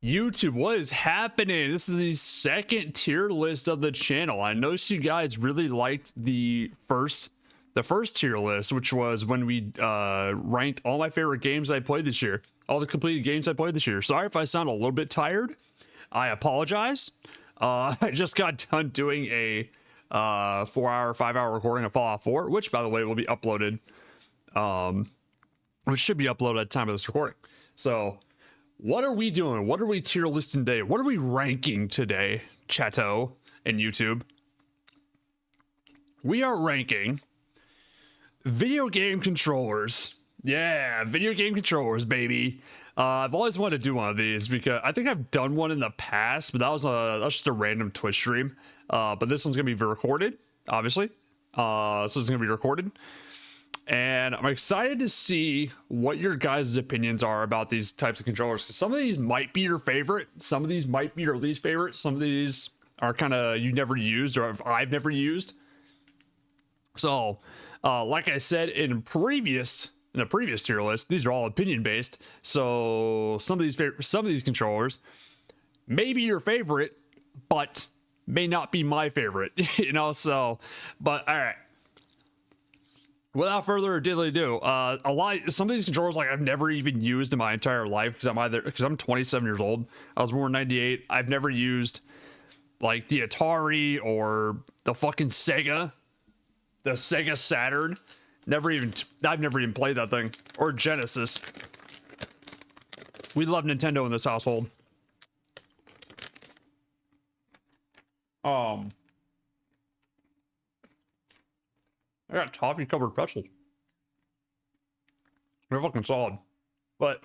YouTube, what is happening? This is the second tier list of the channel. I noticed you guys really liked the first tier list, which was when we ranked all my favorite games I played this year, all the completed games I played this year. Sorry if I sound a little bit tired. I apologize. I just got done doing a 4-hour, 5-hour recording of Fallout 4, which, by the way, will be uploaded, which should be uploaded at the time of this recording. So what are we doing? What are we tier listing today? What are we ranking today, Chateau and YouTube? We are ranking video game controllers. Yeah, video game controllers, baby. I've always wanted to do one of these because I think I've done one in the past, but that was just a random Twitch stream. But this one's gonna be recorded, obviously. So it's gonna be recorded, and I'm excited to see what your guys' opinions are about these types of controllers. Some of these might be your favorite, some of these might be your least favorite, some of these are kind of you never used or I've never used. So, like I said in a previous tier list, these are all opinion based. So some of these controllers may be your favorite, but may not be my favorite. You know, so but all right. Without further ado, some of these controllers like I've never even used in my entire life because I'm 27 years old. I was born in '98. I've never used like the Atari or the fucking Sega Saturn. I've never even played that thing, or Genesis. We love Nintendo in this household. I got toffee covered pretzels. They're fucking solid. But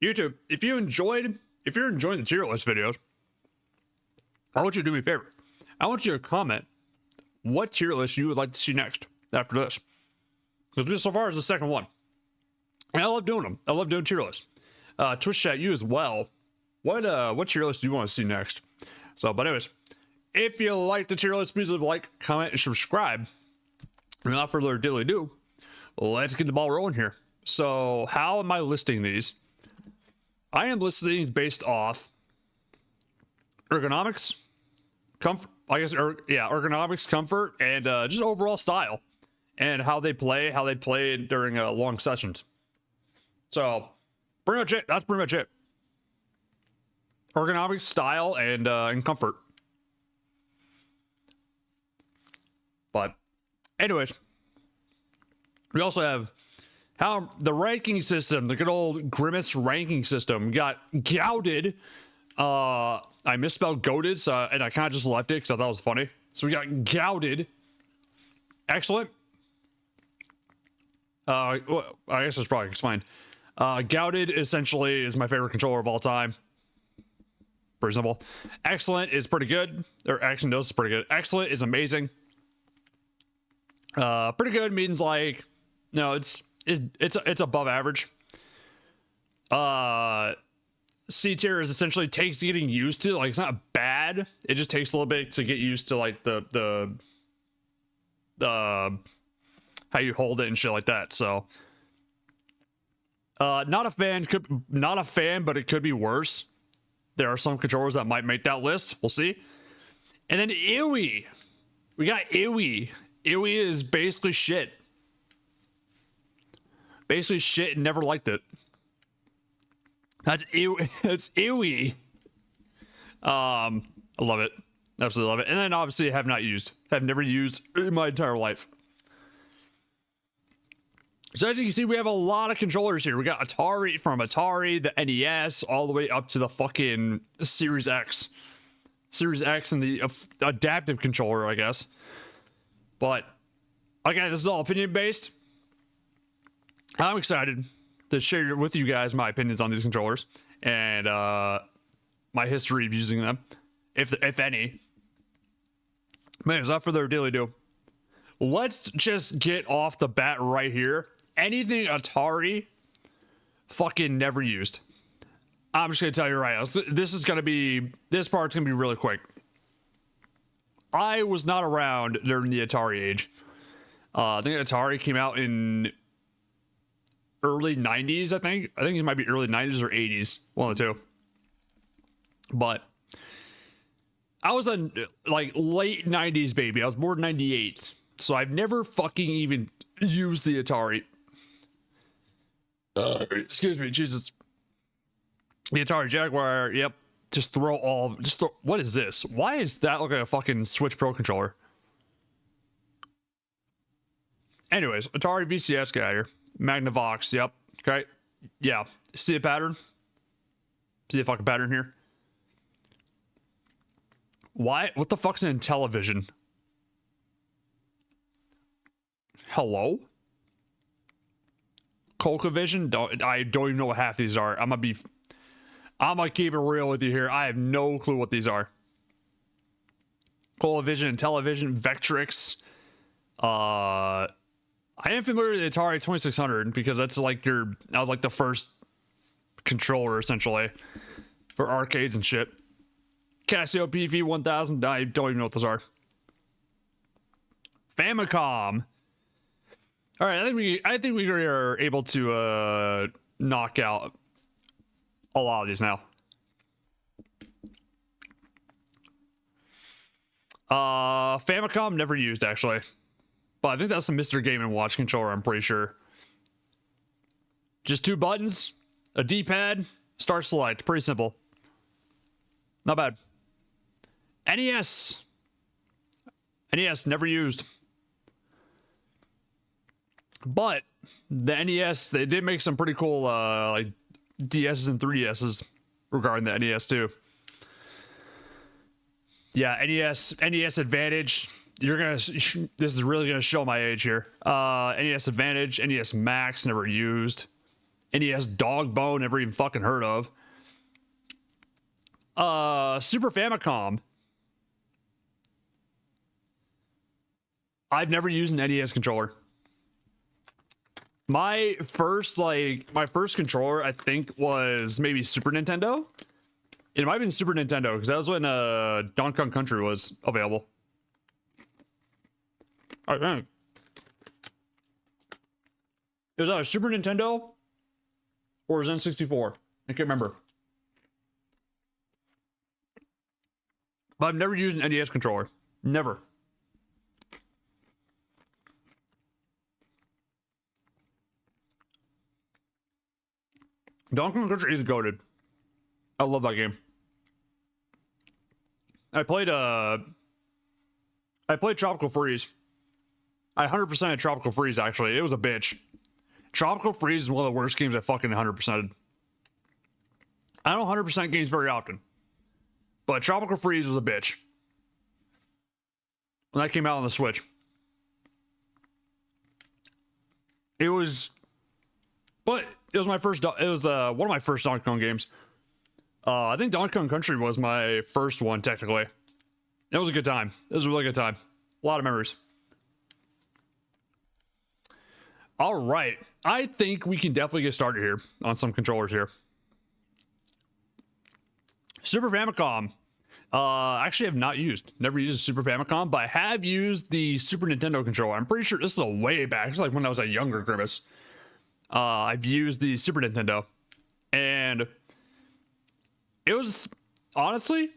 YouTube, if you're enjoying the tier list videos, I want you to do me a favor. I want you to comment what tier list you would like to see next after this, because this so far is the second one, and I love doing them. I love doing tier lists. Twitch chat, you as well. What tier list do you want to see next? So, but anyways, if you like the tier list, please leave a like, comment, and subscribe. And without further ado, let's get the ball rolling here. So, how am I listing these? I am listing these based off ergonomics, comfort. I guess, ergonomics, comfort, and just overall style, and how they play during long sessions. So, pretty much it. That's pretty much it. Ergonomics, style, and comfort. But, anyways, we also have how the ranking system, the good old Grimace ranking system, got gouged. I misspelled goated, so, and I kind of just left it because I thought it was funny. So we got gouged. Excellent. Well, I guess it's probably explained. Gouged essentially is my favorite controller of all time. Pretty simple. Excellent is pretty good. Or actually, no, it's pretty good. Excellent is amazing. Pretty good means like, no, it's above average. C tier is essentially takes getting used to. Like, it's not bad. It just takes a little bit to get used to like the how you hold it and shit like that. So not a fan, but it could be worse. There are some controllers that might make that list. We'll see. And then Iwi. We got Iwi. Iwi is basically shit. Basically shit and never liked it. That's Iwi. That's Iwi. I love it. Absolutely love it. And then obviously have never used in my entire life. So as you can see, we have a lot of controllers here. We got Atari, the NES, all the way up to the fucking Series X. Series X and the adaptive controller, I guess. But, again, this is all opinion based. I'm excited to share with you guys my opinions on these controllers and my history of using them, if any. Man, without further ado, let's just get off the bat right here. Anything Atari, fucking never used. I'm just gonna tell you right now. This part's gonna be really quick. I was not around during the Atari age. I think Atari came out in early 90s, I think. I think it might be early 90s or 80s, one of the two. But I was a like late 90s baby. I was born in 98. So I've never fucking even used the Atari. Excuse me, Jesus. The Atari Jaguar, yep. Just throw. What is this? Why is that look like a fucking Switch Pro controller? Anyways, Atari VCS guy here. Magnavox, yep. Okay. Yeah. See a pattern? See a fucking pattern here? Why? What the fuck's in television? Hello? ColecoVision? I don't even know what half these are. I'm gonna keep it real with you here. I have no clue what these are. ColecoVision and television, Vectrix. I am familiar with the Atari 2600 because that's like that was like the first controller essentially for arcades and shit. Casio PV 1000. I don't even know what those are. Famicom. All right, I think we are able to knock out a lot of these now. Famicom never used actually, but I think that's the Mr. Game & Watch controller. I'm pretty sure. Just 2 buttons, a D-pad, start select. Pretty simple. Not bad. NES never used. But the NES, they did make some pretty cool like DSs and 3DSs regarding the NES too. Yeah, NES Advantage. This is really gonna show my age here. NES Advantage, NES Max, never used. NES Dog Bone, never even fucking heard of. Super Famicom. I've never used an NES controller. My first controller, I think, was maybe Super Nintendo. It might have been Super Nintendo, because that was when Donkey Kong Country was available. I think. It was either Super Nintendo or it was N64. I can't remember. But I've never used an NES controller. Never. Donkey Kong Country is goated. I love that game. I played Tropical Freeze. I 100% had Tropical Freeze actually. It was a bitch. Tropical Freeze is one of the worst games I fucking 100%ed. I don't 100% games very often. But Tropical Freeze was a bitch. When that came out on the Switch. It was one of my first Donkey Kong games. I think Donkey Kong Country was my first one, technically. It was a good time. It was a really good time. A lot of memories. All right. I think we can definitely get started here on some controllers here. Super Famicom. Actually, have not used. Never used a Super Famicom, but I have used the Super Nintendo controller. I'm pretty sure this is a way back. It's like when I was a younger Grimace. I've used the Super Nintendo. And it was, honestly,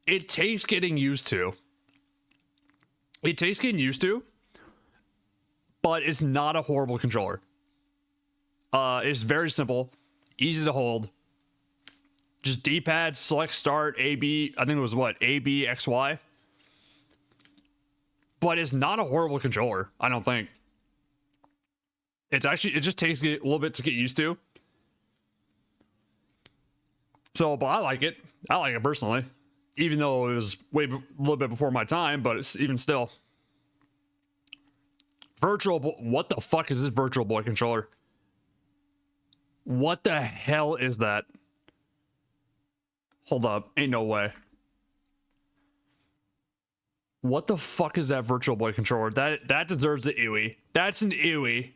it takes getting used to. It takes getting used to, but it's not a horrible controller. It's very simple, easy to hold. Just D-pad, select start, AB. I think it was what? AB, XY. But it's not a horrible controller, I don't think. It just takes a little bit to get used to. So, but I like it. I like it personally. Even though it was a little bit before my time, but it's even still. What the fuck is this Virtual Boy controller? What the hell is that? Hold up. Ain't no way. What the fuck is that Virtual Boy controller? That deserves an EWI. That's an EWI.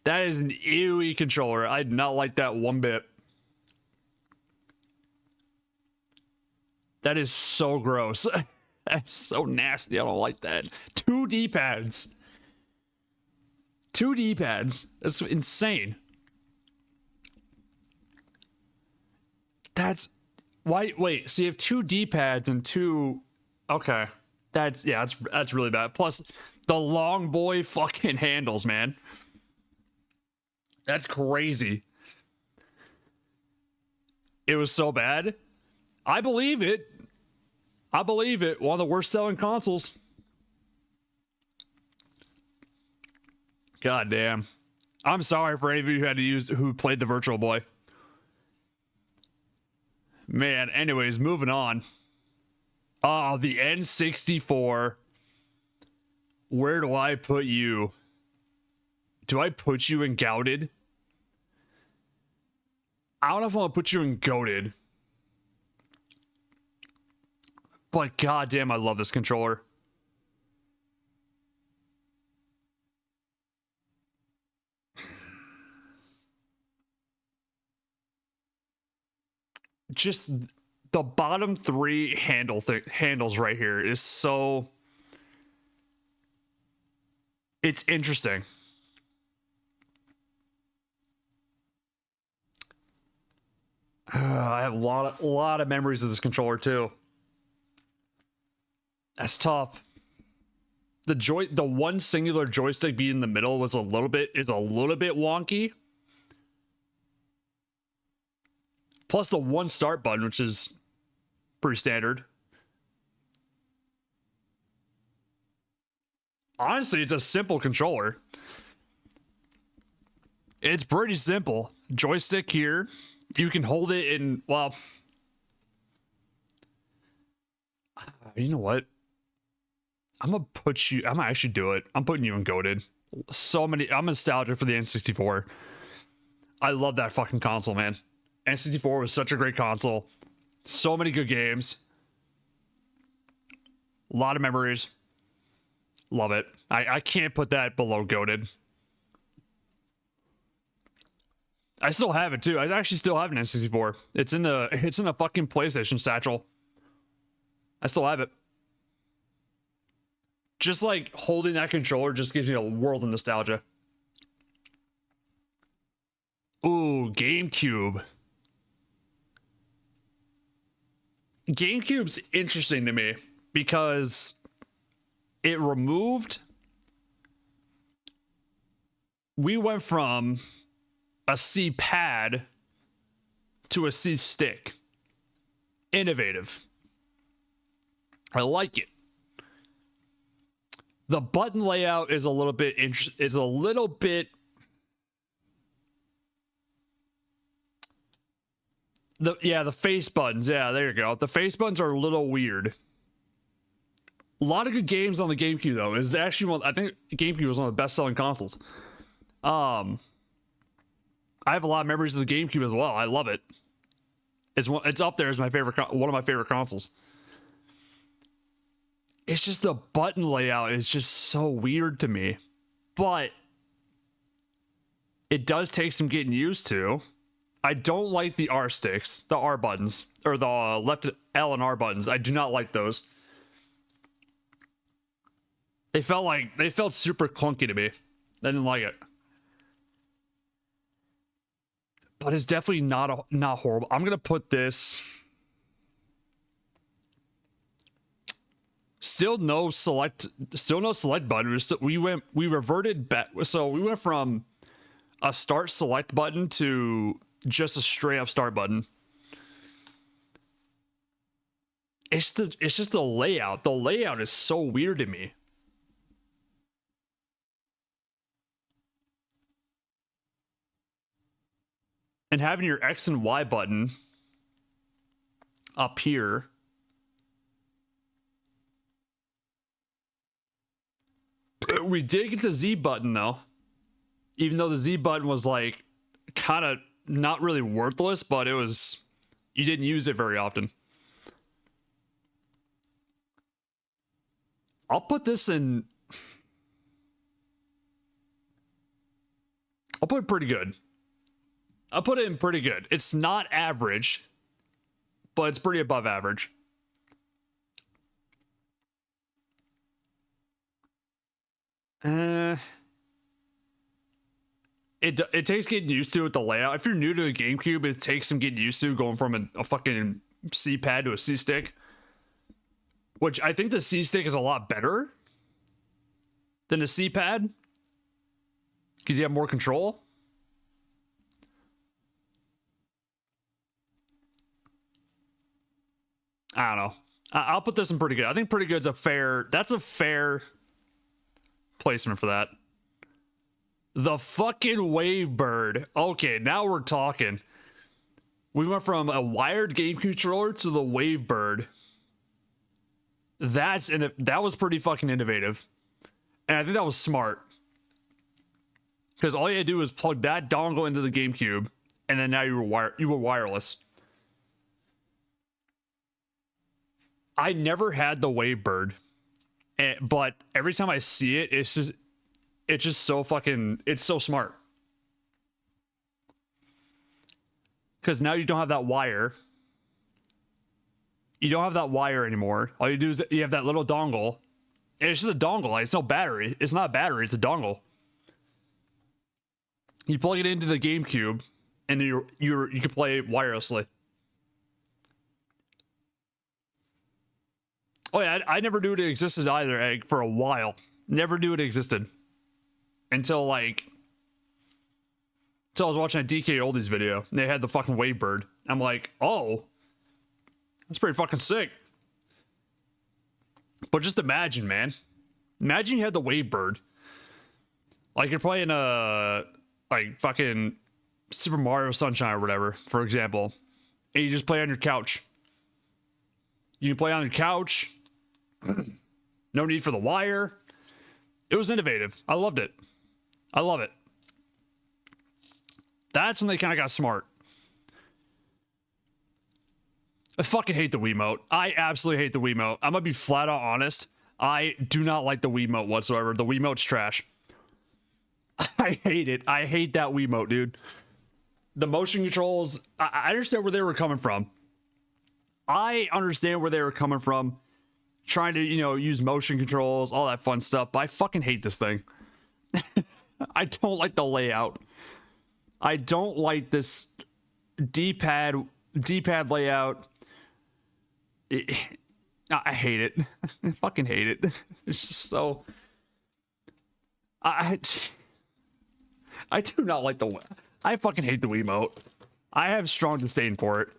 That is an EWI controller. I did not like that one bit. That is so gross. That's so nasty. I don't like that. 2 D-pads. 2 D-pads. That's insane. That's why. Wait, so you have 2 D-pads and 2. Okay, that's really bad. Plus the long boy fucking handles, man. That's crazy. It was so bad. I believe it. I believe it. One of the worst selling consoles. God damn. I'm sorry for any of you who played the Virtual Boy. Man, anyways, moving on. Oh, the N64. Where do I put you? Do I put you in Goated? I don't know if I want to put you in Goated. But goddamn, I love this controller. Just the bottom 3 handles right here is so. It's interesting. I have a lot of memories of this controller too. That's tough. The one singular joystick being in the middle was a little bit wonky. Plus the one start button, which is pretty standard. Honestly, it's a simple controller. It's pretty simple. Joystick here. You can hold it in, well, you know what? I'm gonna actually do it. I'm putting you in Goated. I'm nostalgic for the N64. I love that fucking console, man. N64 was such a great console. So many good games. A lot of memories. Love it. I can't put that below Goated. I still have it too. I actually still have an N64. It's in a fucking PlayStation satchel. I still have it. Just like holding that controller just gives me a world of nostalgia. Ooh, GameCube. GameCube's interesting to me because it removed. We went from a C pad to a C stick. Innovative. I like it. The button layout is a little bit the face buttons. Yeah, there you go. The face buttons are a little weird. A lot of good games on the GameCube though. Is actually I think GameCube was one of the best selling consoles. I have a lot of memories of the GameCube as well. I love it. It's up there as my favorite one of my favorite consoles. It's just the button layout is just so weird to me. But it does take some getting used to. I don't like the R sticks, the R buttons, or the left L and R buttons. I do not like those. They felt super clunky to me. I didn't like it. But it's definitely not horrible. I'm gonna put this. Still no select button. We reverted back. So we went from a start select button to just a straight up start button. It's just the layout. The layout is so weird to me. And having your X and Y button up here. We did get the Z button though. Even though the Z button was like kind of not really worthless, but you didn't use it very often. I'll put this in. I'll put it pretty good. I'll put it in pretty good. It's not average, but it's pretty above average. it takes getting used to with the layout. If you're new to the GameCube, it takes some getting used to going from a fucking C pad to a C stick. Which I think the C stick is a lot better than the C pad because you have more control. I don't know. I'll put this in pretty good. I think pretty good's that's a fair placement for that. The fucking Wave Bird. Okay, now we're talking. We went from a wired game controller to the Wave Bird. That was pretty fucking innovative. And I think that was smart. Because all you had to do was plug that dongle into the GameCube, and then now you were wireless. I never had the Wave Bird, but every time I see it, it's just so fucking, it's so smart. Because now you don't have that wire. You don't have that wire anymore. All you do is you have that little dongle, and it's just a dongle. Like, it's no battery. It's not a battery. It's a dongle. You plug it into the GameCube, and you can play wirelessly. Oh yeah, I never knew it existed either, Egg, for a while. Never knew it existed. Until I was watching a DK Oldies video, and they had the fucking Wave Bird. I'm like, oh, that's pretty fucking sick. But just imagine, man. Imagine you had the Wave Bird. Like you're playing like fucking Super Mario Sunshine or whatever, for example. And you just play on your couch. You can play on your couch. No need for the wire. It was innovative. I loved it. I love it. That's when they kind of got smart. I fucking hate the Wiimote. I absolutely hate the Wiimote. I'm gonna be flat out honest. I do not like the Wiimote whatsoever. The Wiimote's trash. I hate it. I hate that Wiimote, dude. The motion controls, I understand where they were coming from. I understand where they were coming from. Trying to, use motion controls, all that fun stuff. But I fucking hate this thing. I don't like the layout. I don't like this D-pad layout. I hate it. I fucking hate it. It's just so... I do not like I fucking hate the Wiimote. I have strong disdain for it.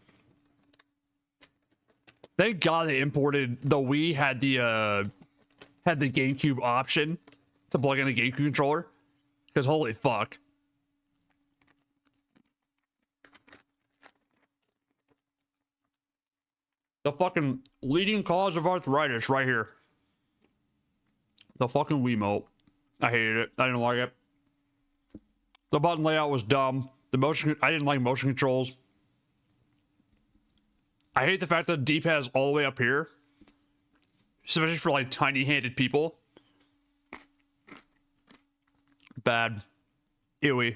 Thank God they imported the Wii had the GameCube option to plug in a GameCube controller. Because holy fuck. The fucking leading cause of arthritis right here. The fucking Wiimote. I hated it. I didn't like it. The button layout was dumb. I didn't like motion controls. I hate the fact that the D-pad is all the way up here. Especially for like tiny-handed people. Bad. Ewy.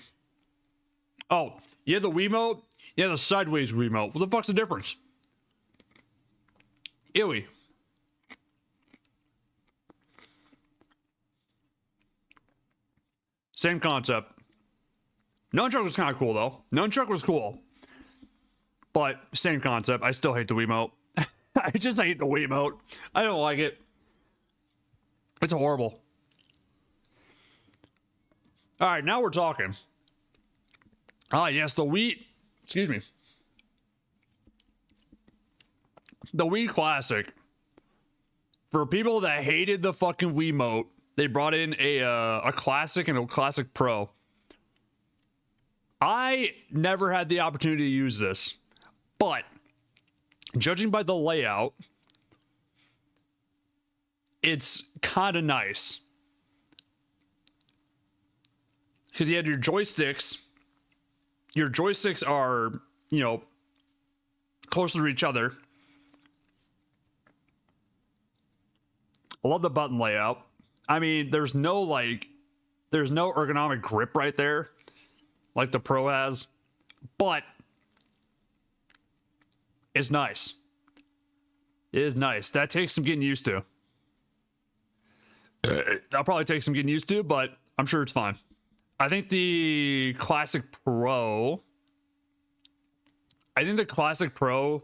Oh, you have the Wiimote? You have the sideways Wiimote. What the fuck's the difference? Ewy. Same concept. Nunchuck was kind of cool, though. Nunchuck was cool. But, same concept. I still hate the Wiimote. I just hate the Wiimote. I don't like it. It's horrible. Alright, now we're talking. Ah, yes, the Wii... Excuse me. The Wii Classic. For people that hated the fucking Wiimote, they brought in a Classic and a Classic Pro. I never had the opportunity to use this. But, judging by the layout, it's kind of nice. Because you had your joysticks. Your joysticks are, closer to each other. I love the button layout. I mean, there's no ergonomic grip right there. Like the Pro has. But it's nice. It is nice. That takes some getting used to. That'll probably take some getting used to, but I'm sure it's fine. I think the Classic Pro. I think the Classic Pro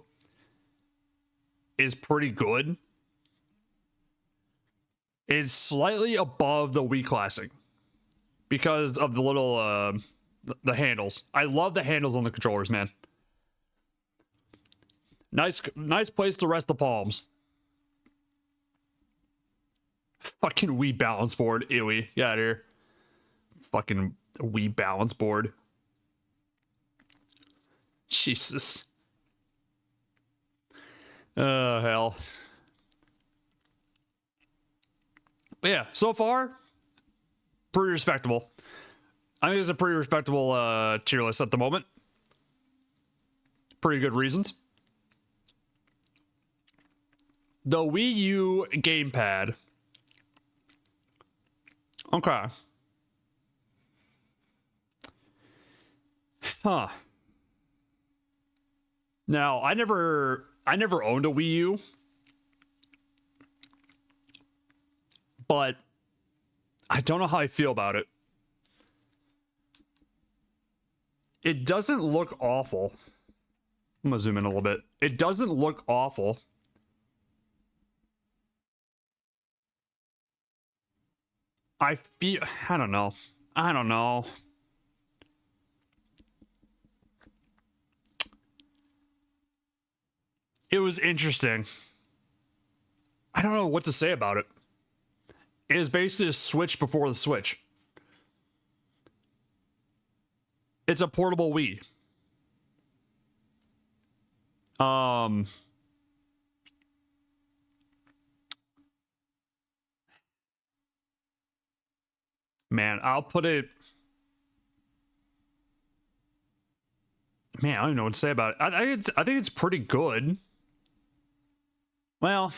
is pretty good. It's slightly above the Wii Classic because of the little the handles. I love the handles on the controllers, man. Nice place to rest the palms. Fucking Wii balance board, ewy. Get out of here. Fucking Wii balance board. Jesus. Oh, hell. But yeah, so far, pretty respectable. I think it's a pretty respectable tier list at the moment. Pretty good reasons. The Wii U gamepad. Okay. Huh. Now, I never owned a Wii U. But I don't know how I feel about it. It doesn't look awful. I'm gonna zoom in a little bit. It doesn't look awful. I don't know. I don't know. It was interesting. I don't know what to say about it. It is basically a Switch before the Switch. It's a portable Wii. Man, I'll put it. Man, I don't even know what to say about it. I think it's pretty good. Well,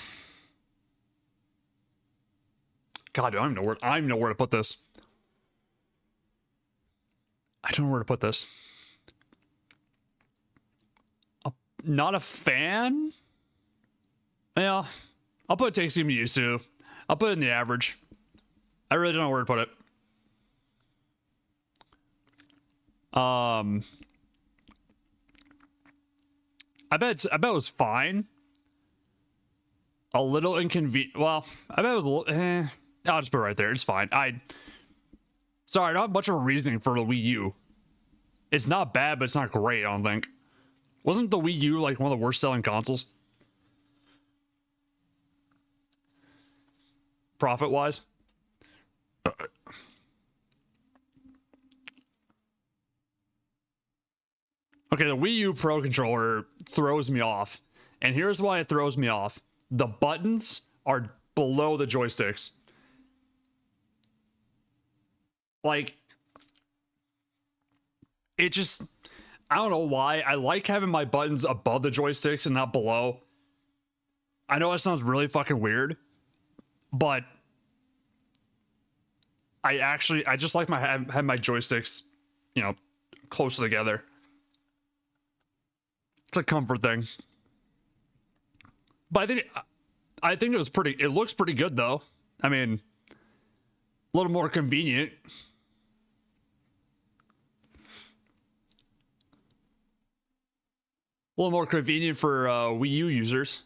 God, I don't know where to put this. I don't know where to put this. Not a fan? Yeah, I'll put it takes some used to. I'll put it in the average. I really don't know where to put it. I bet it was fine. A little inconvenient. Well, I bet it was a little. I'll just put it right there. It's fine. Sorry, I don't have much of a reasoning for the Wii U. It's not bad, but it's not great, I don't think. Wasn't the Wii U like one of the worst selling consoles? Profit-wise? Okay, the Wii U Pro controller throws me off. And here's why it throws me off. The buttons are below the joysticks. Like, it just, I don't know why. I like having my buttons above the joysticks and not below. I know that sounds really fucking weird, but I just like have my joysticks, you know, close together. It's a comfort thing. But I think it looks pretty good though. I mean, a little more convenient. A little more convenient for Wii U users.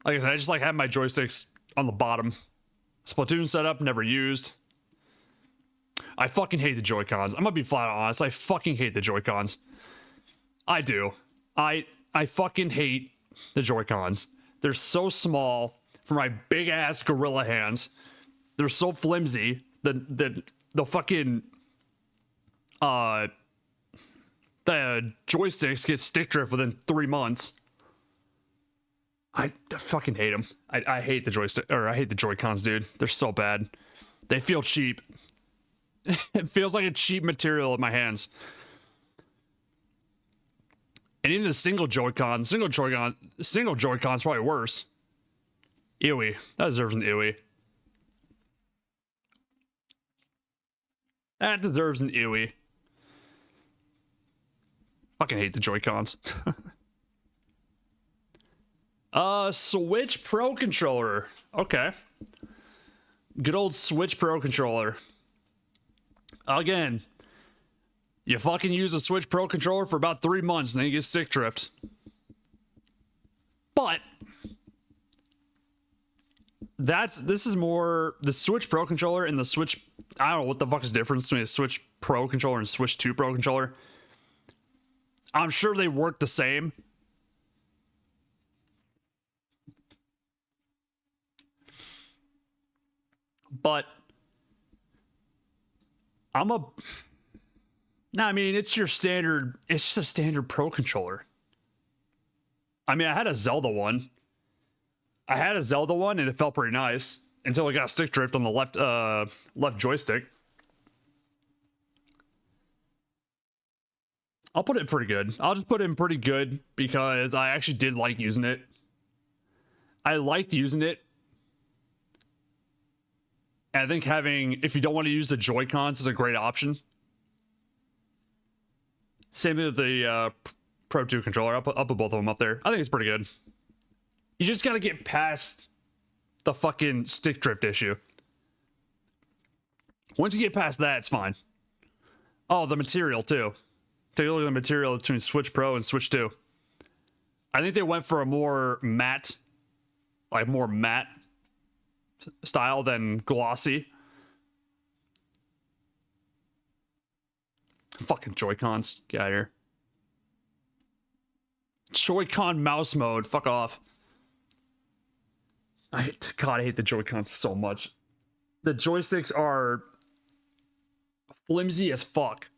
Like I said, I just like having my joysticks on the bottom. Splatoon setup, never used. I fucking hate the Joy-Cons. I'm gonna be flat honest. I fucking hate the Joy-Cons. I do. I fucking hate the Joy-Cons. They're so small for my big ass gorilla hands. They're so flimsy. The fucking the joysticks get stick drift within 3 months. I fucking hate them. I hate the joystick, or I hate the Joy-Cons, dude. They're so bad. They feel cheap. It feels like a cheap material in my hands. And even the single Joy-Con's probably worse. Ewy. That deserves an ewy. That deserves an ewy. Fucking hate the Joy-Cons. Switch Pro controller. Okay. Good old Switch Pro controller. Again, you fucking use a Switch Pro controller for about 3 months and then you get stick drift. But this is more the Switch Pro controller and the Switch. I don't know what the fuck is the difference between a Switch Pro controller and Switch 2 Pro controller. I'm sure they work the same. But I mean, it's your standard, it's just a standard Pro controller. I mean, I had a Zelda one and it felt pretty nice until it got stick drift on the left joystick. I'll put it pretty good. I'll just put it in pretty good because I actually did like using it. I liked using it. And I think if you don't want to use the Joy-Cons, is a great option. Same thing with the Pro 2 controller. I'll put both of them up there. I think it's pretty good. You just gotta get past the fucking stick drift issue. Once you get past that, it's fine. Oh, the material too. Take a look at the material between Switch Pro and Switch 2. I think they went for a more matte style than glossy. Fucking Joy-Cons. Get out of here. Joy-Con mouse mode. Fuck off. I hate the Joy-Cons so much. The joysticks are flimsy as fuck.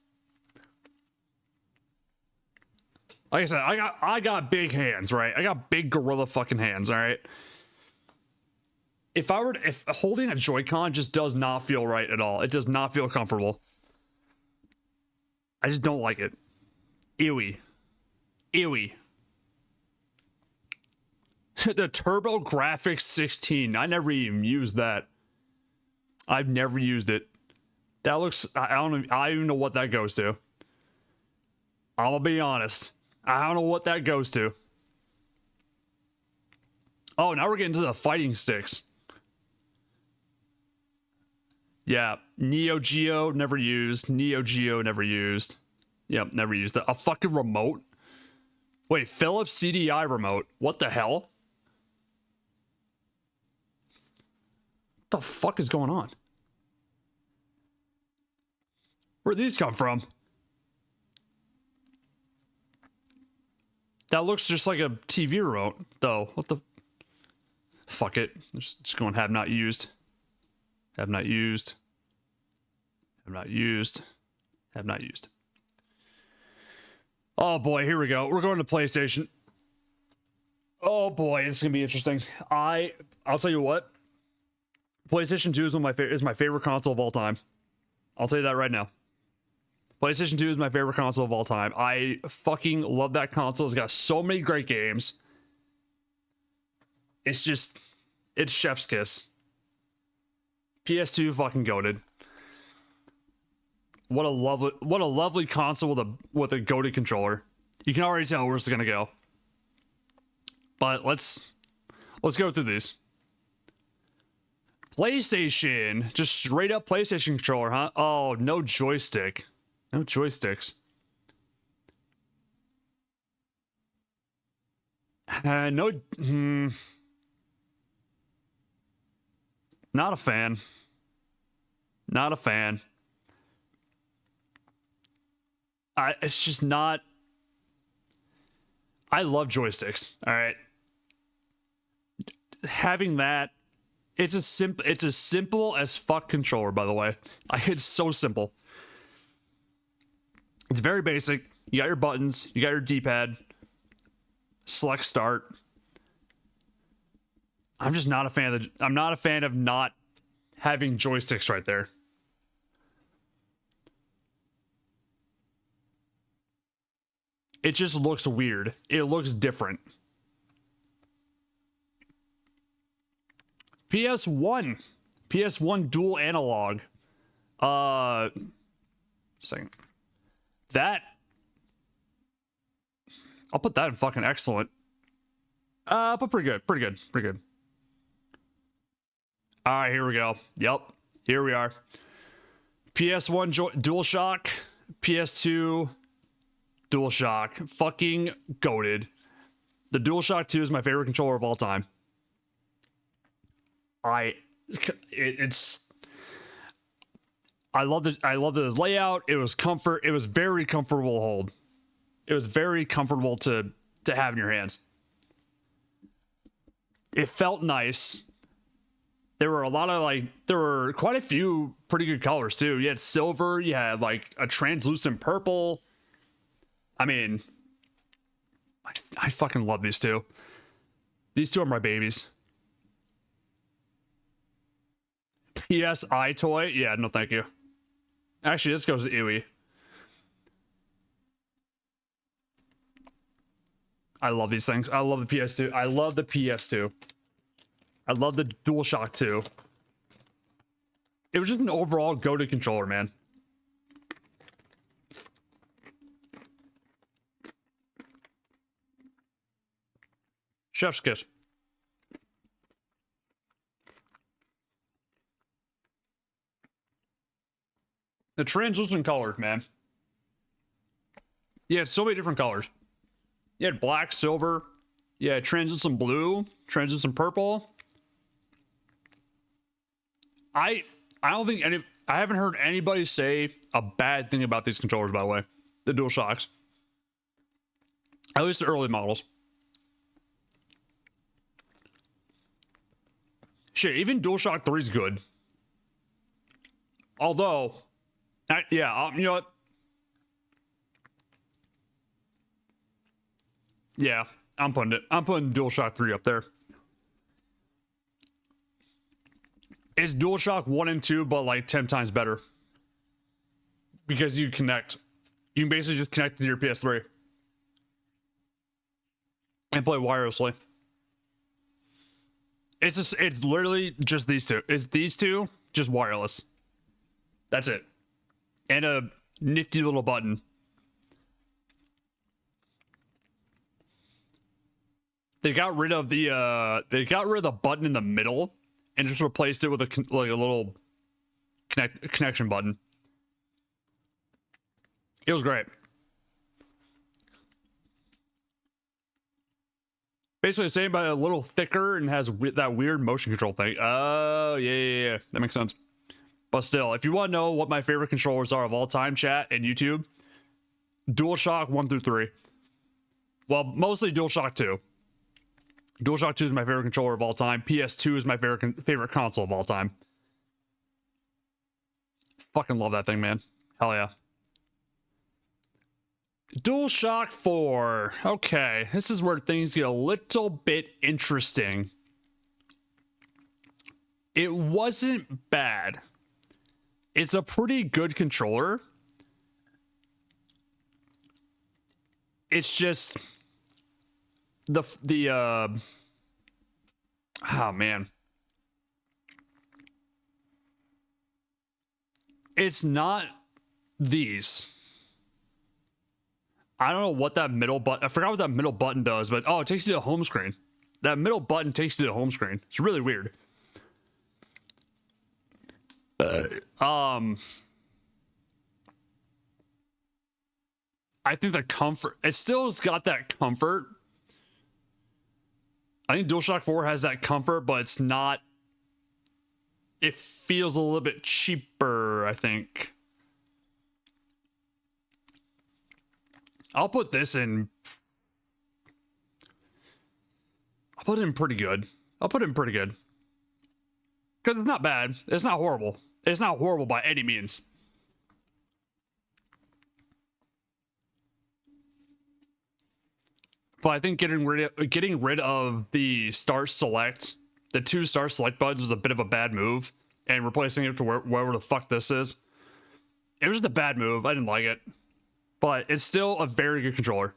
Like I said, I got big hands, right? I got big gorilla fucking hands, all right? If holding a Joy-Con just does not feel right at all. It does not feel comfortable. I just don't like it. Ewy. Ewy. The TurboGrafx 16. I never even used that. I've never used it. That looks... I don't even know what that goes to. I'm gonna be honest. I don't know what that goes to. Oh, now we're getting to the fighting sticks. Yeah, Neo Geo, never used. Neo Geo, never used. Yep, never used it. A fucking remote? Wait, Philips CDI remote? What the hell? What the fuck is going on? Where'd these come from? That looks just like a TV remote, though. What the... Fuck it. Just going have not used. Have not used. Have not used. Have not used. Oh boy, here we go. We're going to PlayStation. Oh boy, it's gonna be interesting. I'll tell you what. PlayStation 2 is my favorite console of all time. I'll tell you that right now. PlayStation 2 is my favorite console of all time. I fucking love that console. It's got so many great games. It's chef's kiss. PS2 fucking goated. What a lovely console with a goated controller. You can already tell where it's gonna go. But let's go through these. PlayStation, just straight up PlayStation controller, huh? Oh, no joystick. No joysticks. No. Not a fan. Not a fan. It's just not. I love joysticks. All right. Having that, it's as simple as fuck controller. By the way, it's so simple. It's very basic. You got your buttons. You got your D-pad. Select start. I'm just not a fan I'm not a fan of not having joysticks right there. It just looks weird. It looks different. PS1 dual analog. Second. That, I'll put that in fucking excellent. But pretty good. All right, here we go. Yep, here we are. PS1 DualShock, PS2 DualShock, fucking goated. The DualShock 2 is my favorite controller of all time. I love the layout. It was comfort. It was very comfortable to hold. It was very comfortable to have in your hands. It felt nice. There were quite a few pretty good colors too. You had silver, you had like a translucent purple. I mean, I fucking love these two. These two are my babies. PSI toy? Yeah, no thank you. Actually, this goes to Iwi. I love these things. I love the PS2. I love the PS2. I love the DualShock 2. It was just an overall go-to controller, man. Chef's kiss. The translucent colors, man. You had so many different colors. You had black, silver, you had translucent blue, translucent purple. I haven't heard anybody say a bad thing about these controllers, by the way. The DualShocks. At least the early models. Shit, even DualShock 3 is good. Although, yeah, you know what? Yeah, I'm putting DualShock 3 up there. It's DualShock 1 and 2, but like 10 times better. Because you connect. You can basically just connect to your PS3. And play wirelessly. It's literally just these two. It's these two, just wireless. That's it. And a nifty little button. They got rid of the button in the middle and just replaced it with a little connection button. It was great. Basically the same, but a little thicker and has that weird motion control thing. Oh, yeah. That makes sense. But still, if you want to know what my favorite controllers are of all time, chat and YouTube, DualShock 1 through 3. Well, mostly DualShock 2. DualShock 2 is my favorite controller of all time. PS2 is my favorite console of all time. Fucking love that thing, man. Hell yeah. DualShock 4. Okay, this is where things get a little bit interesting. It wasn't bad. It's a pretty good controller. It's just oh man. It's not these. I don't know what that middle button, I forgot what that middle button does, but oh, it takes you to the home screen. That middle button takes you to the home screen. It's really weird. I think the comfort, it still has got that comfort. I think DualShock 4 has that comfort, but it's not, it feels a little bit cheaper, I think. I'll put this in. I'll put it in pretty good. Because it's not bad. It's not horrible. It's not horrible by any means. But I think getting rid of the start select, the 2 start select buttons was a bit of a bad move. And replacing it to wherever the fuck this is. It was just a bad move. I didn't like it. But it's still a very good controller.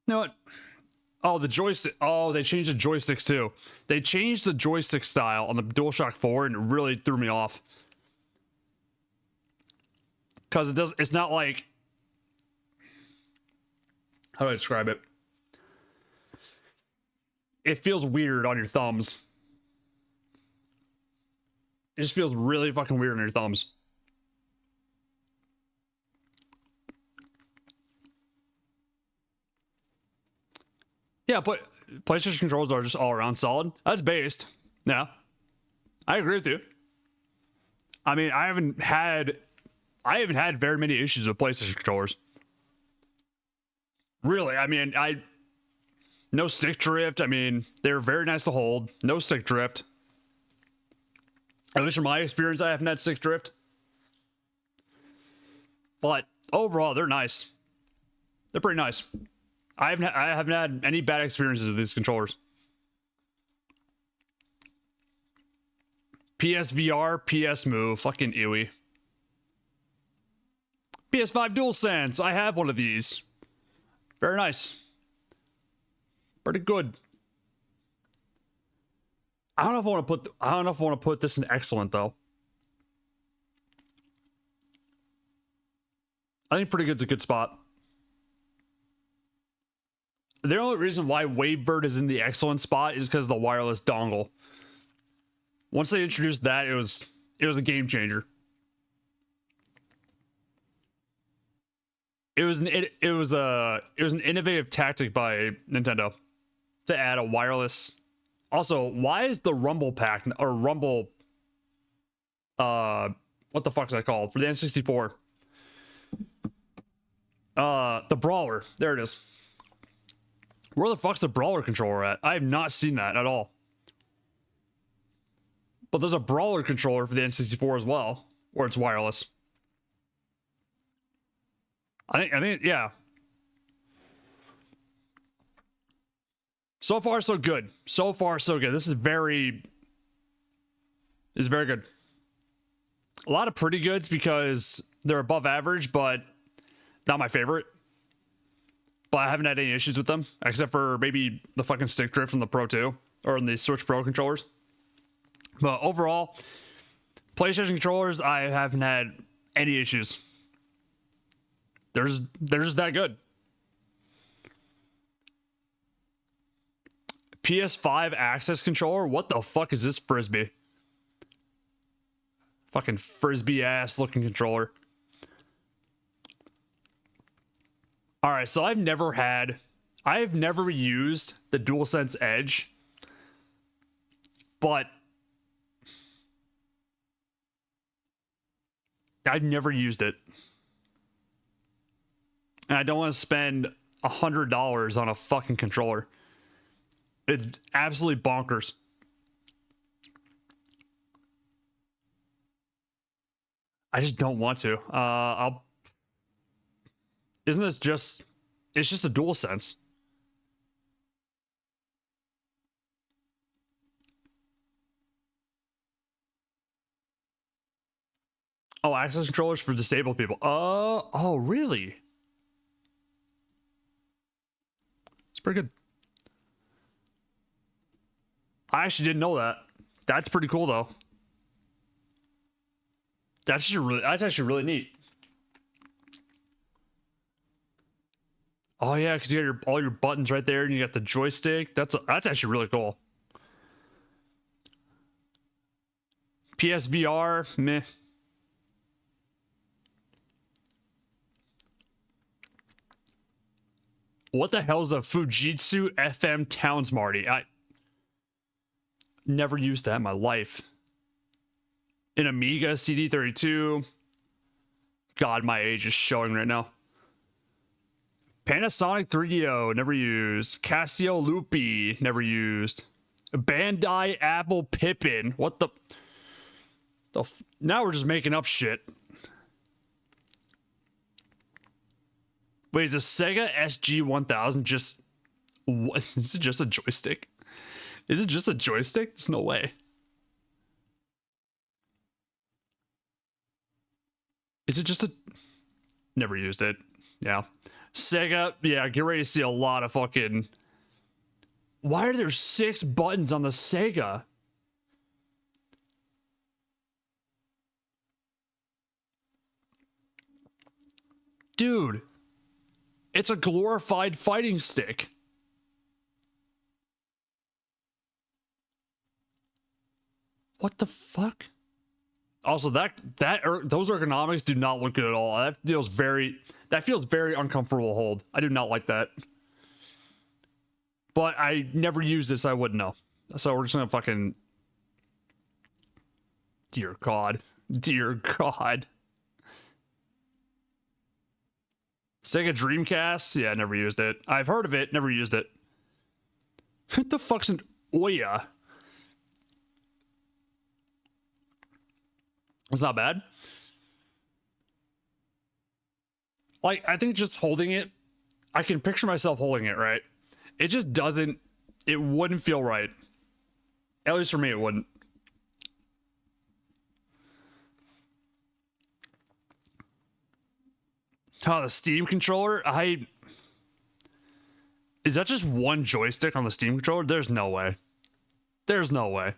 You know what? Oh, the joystick. Oh, they changed the joysticks too. They changed the joystick style on the DualShock 4 and it really threw me off. Because it's not like, how do I describe it? It feels weird on your thumbs. It just feels really fucking weird on your thumbs. Yeah, but PlayStation controls are just all around solid. That's based. Yeah, I agree with you. I mean, I haven't had very many issues with PlayStation controllers. Really, I mean, no stick drift. I mean, they're very nice to hold. No stick drift. At least from my experience, I haven't had stick drift. But overall, they're nice. They're pretty nice. I haven't had any bad experiences with these controllers. PSVR, PS Move, fucking ewy. PS5 DualSense, I have one of these. Very nice. Pretty good. I don't know if I want to put this in excellent though. I think pretty good's a good spot. The only reason why Wavebird is in the excellent spot is because of the wireless dongle. Once they introduced that, it was a game changer. It was an innovative tactic by Nintendo to add a wireless. Also, why is the Rumble Pack or Rumble what the fuck is that called for the N64? The Brawler. There it is. Where the fuck's the Brawler controller at? I have not seen that at all. But there's a Brawler controller for the N64 as well, where it's wireless. I think, yeah. So far, so good. So far, so good. This is very good. A lot of pretty goods because they're above average, but not my favorite. But I haven't had any issues with them, except for maybe the fucking stick drift from the Pro 2 or in the Switch Pro controllers. But overall, PlayStation controllers, I haven't had any issues. They're just that good. PS5 access controller? What the fuck is this frisbee? Fucking frisbee ass looking controller. Alright, so I've never used the DualSense Edge. But I've never used it. And I don't want to spend $100 on a fucking controller. It's absolutely bonkers. I just don't want to. Isn't this just... It's just a DualSense. Oh, access controllers for disabled people. Oh, really? It's pretty good. I actually didn't know that. That's pretty cool, though. That's actually really neat. Oh yeah, because you got all your buttons right there, and you got the joystick. That's actually really cool. PSVR, meh. What the hell is a Fujitsu FM Town Smarty? I never used that in my life. An Amiga CD32. God, my age is showing right now. Panasonic 3DO, never used. Casio Loopy, never used. Bandai Apple Pippin. What the now we're just making up shit. Wait, is the Sega SG-1000 just... What? Is it just a joystick? Is it just a joystick? There's no way. Is it just a... Never used it. Yeah. Sega, yeah, get ready to see a lot of fucking... Why are there 6 buttons on the Sega? Dude. It's a glorified fighting stick. What the fuck? Also, those ergonomics do not look good at all. That feels very uncomfortable to hold. I do not like that. But I never use this, I wouldn't know. So we're just gonna fucking... Dear God. Dear God. Sega Dreamcast? Yeah, never used it. I've heard of it, never used it. What the fuck's an Ouya? It's not bad. Like, I think just holding it, I can picture myself holding it, right? It just doesn't, it wouldn't feel right. At least for me, it wouldn't. Oh, the Steam controller? Is that just one joystick on the Steam controller? There's no way. There's no way.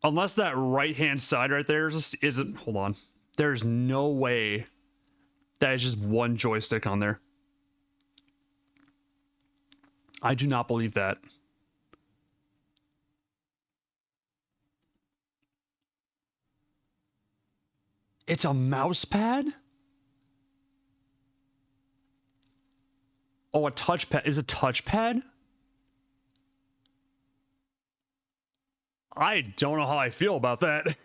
Unless that right-hand side right there isn't... Hold on. There's no way that is just one joystick on there. I do not believe that. It's a mouse pad? Oh, a touchpad. Is a touchpad? I don't know how I feel about that.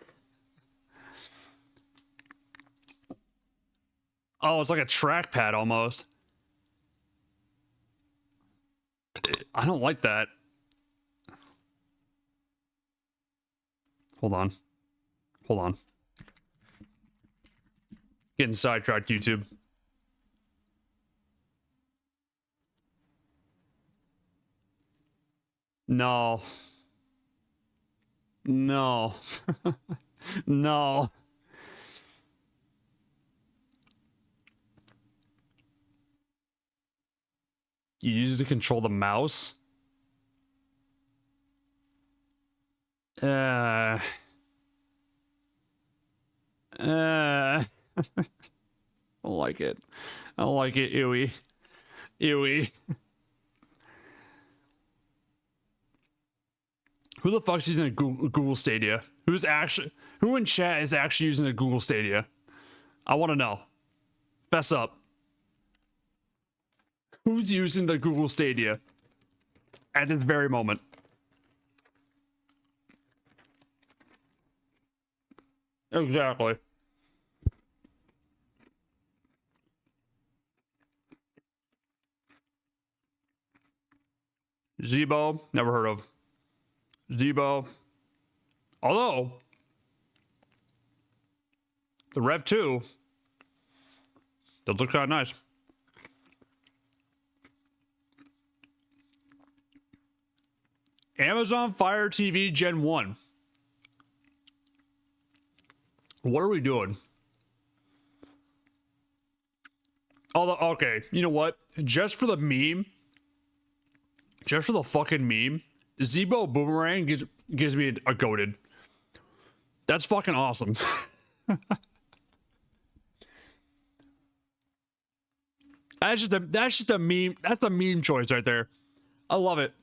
Oh, it's like a trackpad almost. I don't like that. Hold on. Hold on. Getting sidetracked, YouTube. No. No. No. You use it to control the mouse? I don't like it. I don't like it. Ewy. Ewy. Who the fuck's using a Google Stadia? Who in chat is actually using a Google Stadia? I want to know. Fess up. Who's using the Google Stadia at this very moment? Exactly. Zebo, never heard of. Zebo. Although, the Rev 2 does look kind of nice. Amazon Fire TV Gen 1. What are we doing? Although, okay, you know what? Just for the meme, just for the fucking meme, Zebo Boomerang gives me a goated. That's fucking awesome. That's just a meme. That's a meme choice right there. I love it.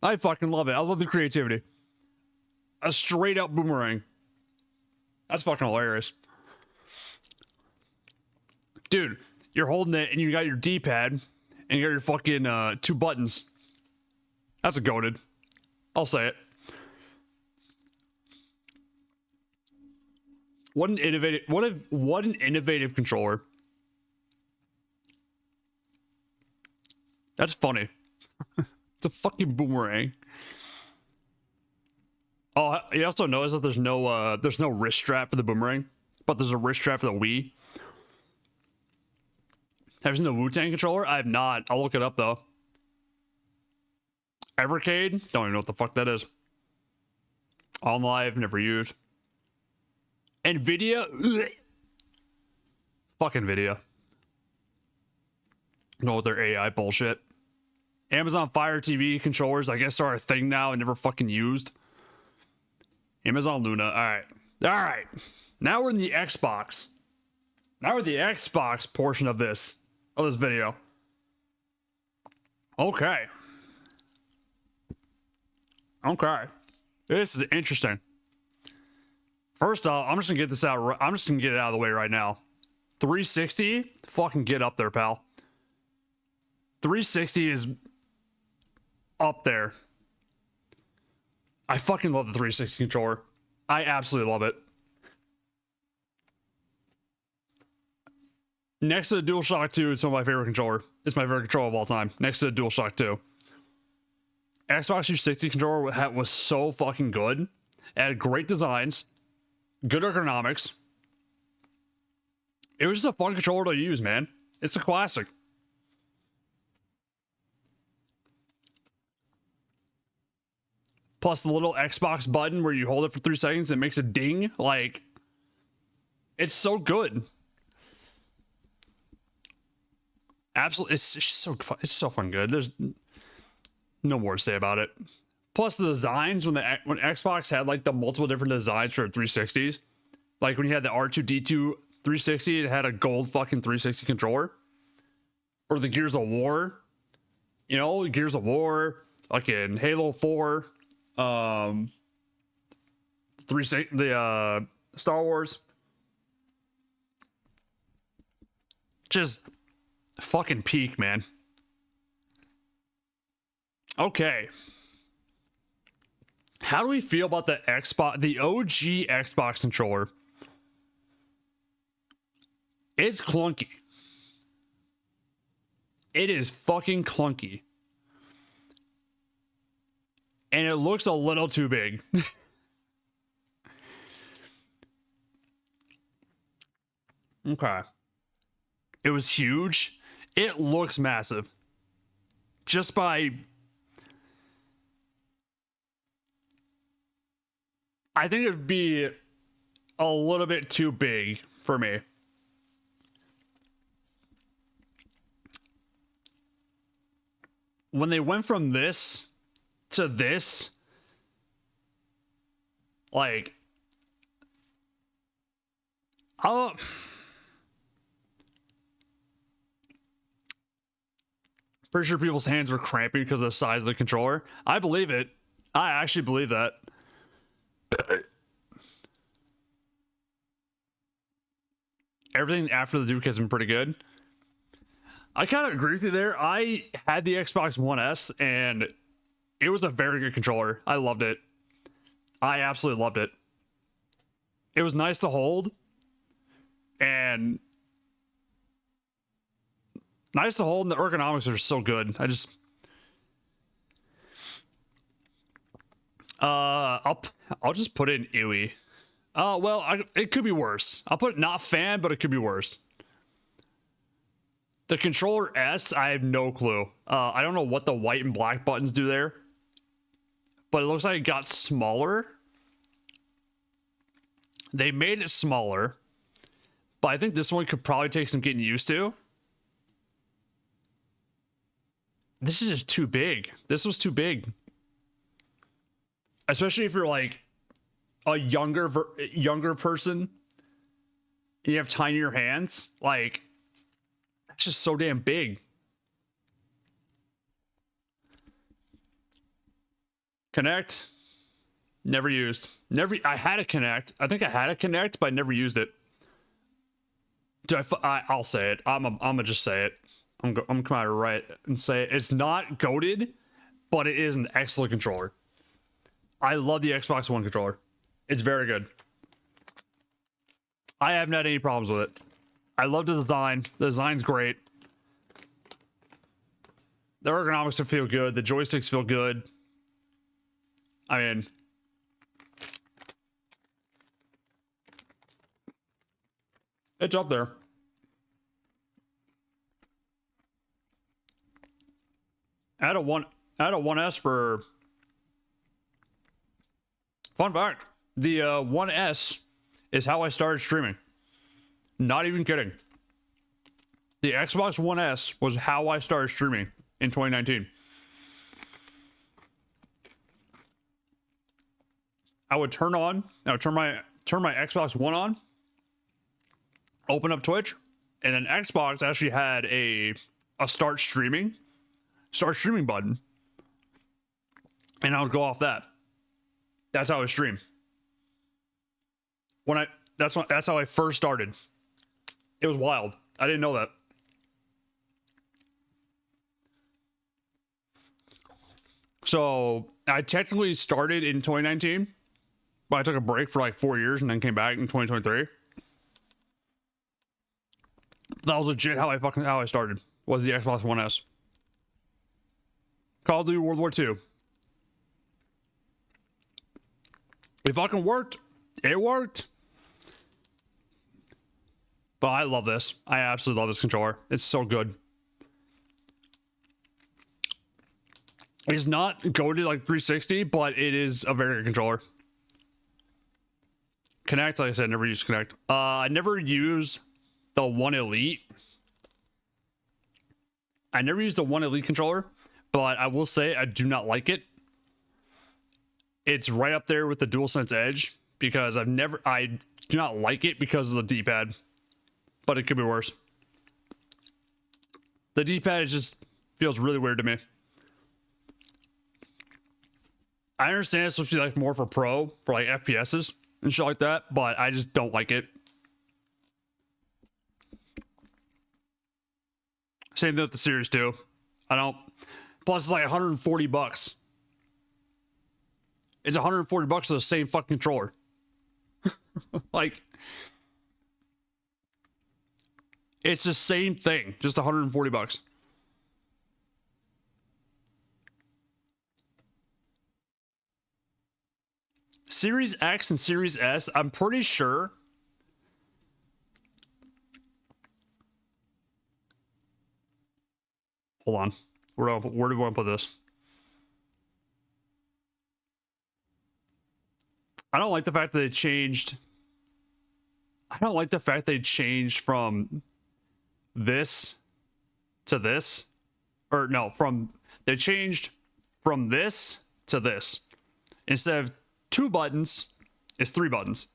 I fucking love it. I love the creativity. A straight up boomerang. That's fucking hilarious. Dude, you're holding it and you got your D-pad and you got your fucking 2 buttons. That's a goated. I'll say it. What an innovative controller. That's funny. It's a fucking boomerang. Oh, you also notice that there's no wrist strap for the boomerang, but there's a wrist strap for the Wii. Have you seen the Wu-Tang controller? I have not. I'll look it up though. Evercade? Don't even know what the fuck that is. On Live, never used. Nvidia? Ugh. Fuck Nvidia. Go with their AI bullshit. Amazon Fire TV controllers, I guess, are a thing now and never fucking used. Amazon Luna. Alright. Alright. Now we're in the Xbox. Now we're in the Xbox portion of this video. Okay. Okay. This is interesting. First off, I'm just gonna get this out. I'm just gonna get it out of the way right now. 360, fucking get up there, pal. 360 is up there. I fucking love the 360 controller. I absolutely love it. Next to the DualShock 2, it's one of my favorite controller. It's my favorite controller of all time. Next to the DualShock 2. Xbox 360 controller was so fucking good. It had great designs, good ergonomics. It was just a fun controller to use, man. It's a classic. Plus the little Xbox button where you hold it for 3 seconds and it makes a ding. Like, it's so good. Absolutely, it's just so fun. It's so fun good. There's no more to say about it. Plus the designs when Xbox had like the multiple different designs for 360s. Like when you had the R2D2 360, it had a gold fucking 360 controller. Or the Gears of War. You know, Gears of War, like in Halo 4, the Star Wars. Just fucking peak, man. Okay. How do we feel about the Xbox, the OG Xbox controller? It's clunky. It is fucking clunky. And it looks a little too big. Okay. It was huge. It looks massive. Just by... I think it would be a little bit too big for me. When they went from this to this, like, pretty sure people's hands were cramping because of the size of the controller. I believe it. I actually believe that. Everything after the Duke has been pretty good. I kind of agree with you there. I had the Xbox One S and it was a very good controller. I loved it. I absolutely loved it. It was nice to hold and nice to hold, and the ergonomics are so good. I just I'll just put it in Ewy. Well, it could be worse. I'll put it not fan, but it could be worse. The controller S, I have no clue. I don't know what the white and black buttons do there, but it looks like it got smaller. They made it smaller, but I think this one could probably take some getting used to. This is just too big. This was too big. Especially if you're like a younger person and you have tinier hands. Like, that's just so damn big. Connect. Never used. I had a Connect. I think I had a Connect, but I never used it. I'll say it. I'm gonna just say it. I'm gonna come out right and say it. It's not goated, but it is an excellent controller. I love the Xbox One controller. It's very good. I haven't had any problems with it. I love the design. The design's great. The ergonomics feel good. The joysticks feel good. I mean, it's up there. I had a 1S for... Fun fact, the 1S is how I started streaming. Not even kidding. The Xbox One S was how I started streaming in 2019. I would turn my Xbox One on, open up Twitch, and then Xbox actually had a start streaming button, and I would go off that. That's how I stream. When I that's how I first started. It was wild. I didn't know that. So I technically started in 2019, but I took a break for like 4 years and then came back in 2023. That was legit how I started. Was the Xbox One S. Call of Duty World War II. It fucking worked. It worked. But I love this. I absolutely love this controller. It's so good. It's not goated like 360, but it is a very good controller. Kinect, like I said, never used Kinect. I never used the One Elite. I never used the One Elite controller, but I will say I do not like it. It's right up there with the DualSense Edge because I do not like it because of the D-pad, but it could be worse. The D-pad just feels really weird to me. I understand it's supposed to be like more for pro, for like FPSs and shit like that, but I just don't like it. Same thing with the Series 2. I don't. Plus, it's like $140. It's $140 for the same fucking controller. Like, it's the same thing, just $140. Series X and Series S, I'm pretty sure. Hold on. Where do we want to put this? I don't like the fact that they changed. I don't like the fact they changed from this to this. Or no, they changed from this to this. Instead of 2 buttons, it's 3 buttons.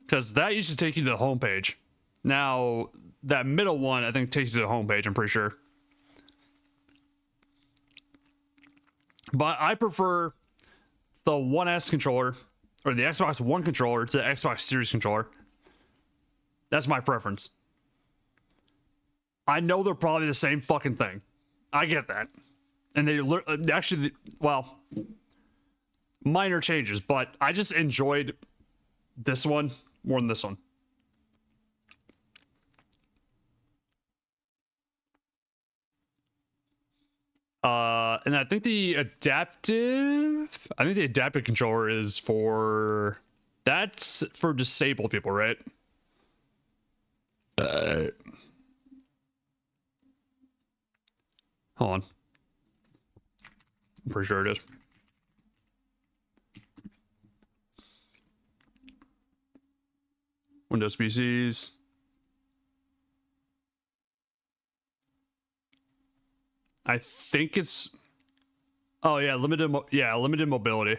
Because that used to take you to the home page. Now, that middle one, I think, takes you to the home page, I'm pretty sure. But I prefer the One S controller, or the Xbox One controller, to the Xbox Series controller. That's my preference. I know they're probably the same fucking thing. I get that. And they actually, well, minor changes, but I just enjoyed this one more than this one. And I think the adaptive controller is that's for disabled people, right? Hold on. I'm pretty sure it is. Windows PCs. I think it's. Oh yeah, limited mobility.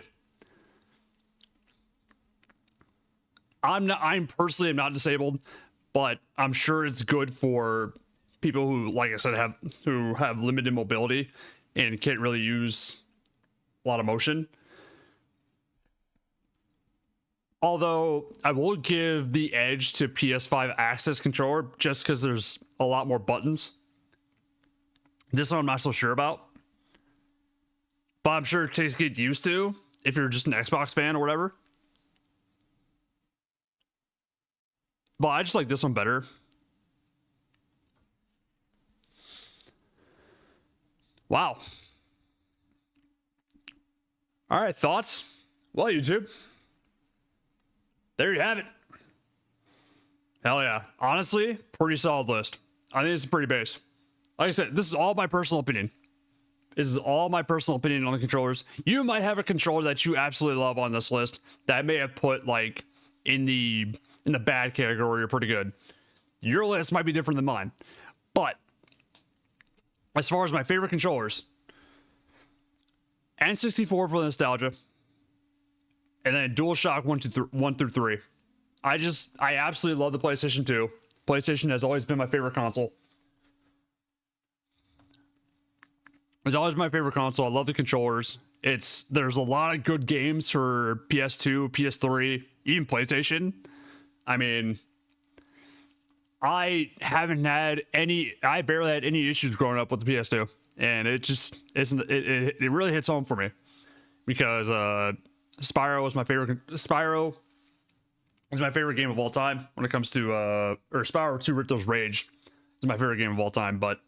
I'm personally not disabled, but I'm sure it's good for people who, like I said, have limited mobility and can't really use a lot of motion. Although I will give the edge to PS5 Access controller just because there's a lot more buttons. This one I'm not so sure about. But I'm sure it takes to get used to if you're just an Xbox fan or whatever. But I just like this one better. Wow. All right, thoughts? Well, YouTube. There you have it. Hell yeah. Honestly, pretty solid list. I think it's pretty base. Like I said, this is all my personal opinion. This is all my personal opinion on the controllers. You might have a controller that you absolutely love on this list that I may have put like in the bad category or pretty good. Your list might be different than mine. But as far as my favorite controllers, N64 for the nostalgia, and then DualShock 1 through 3. I absolutely love the PlayStation 2. PlayStation has always been my favorite console. It's always my favorite console. I love the controllers. There's a lot of good games for PS2, PS3, even PlayStation. I mean, I barely had any issues growing up with the PS2, and it really hits home for me because Spyro is my favorite. Spyro is my favorite game of all time when it comes to or Spyro 2 Ripto's Rage is my favorite game of all time. But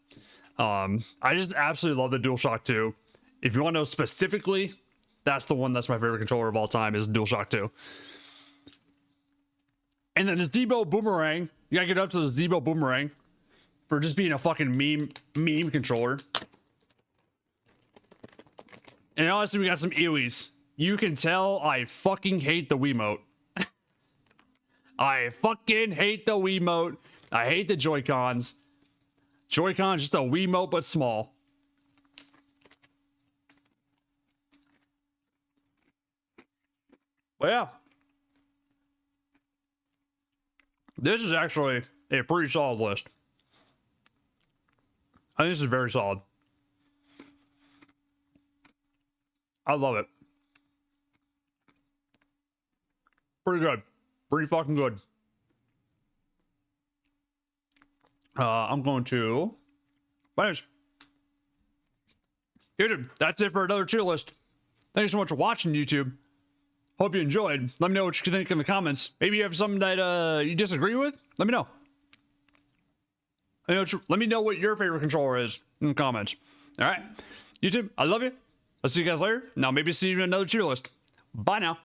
I just absolutely love the DualShock 2. If you want to know specifically, that's the one that's my favorite controller of all time is DualShock 2. And then the Zebo Boomerang. You gotta get up to the Zebo Boomerang for just being a fucking meme controller. And honestly, we got some Eewees. You can tell I fucking hate the Wiimote. I fucking hate the Wiimote. I hate the Joy-Cons. Joy-Con's just a Wiimote, but small. But yeah. This is actually a pretty solid list. I think this is very solid. I love it. Pretty good. Pretty fucking good. I'm going to finish. YouTube, that's it for another tier list. Thank you so much for watching, YouTube. Hope you enjoyed. Let me know what you think in the comments. Maybe you have something that you disagree with. Let me know. Let me know what your favorite controller is in the comments. All right, YouTube, I love you. I'll see you guys later. Now maybe see you in another tier list. Bye now.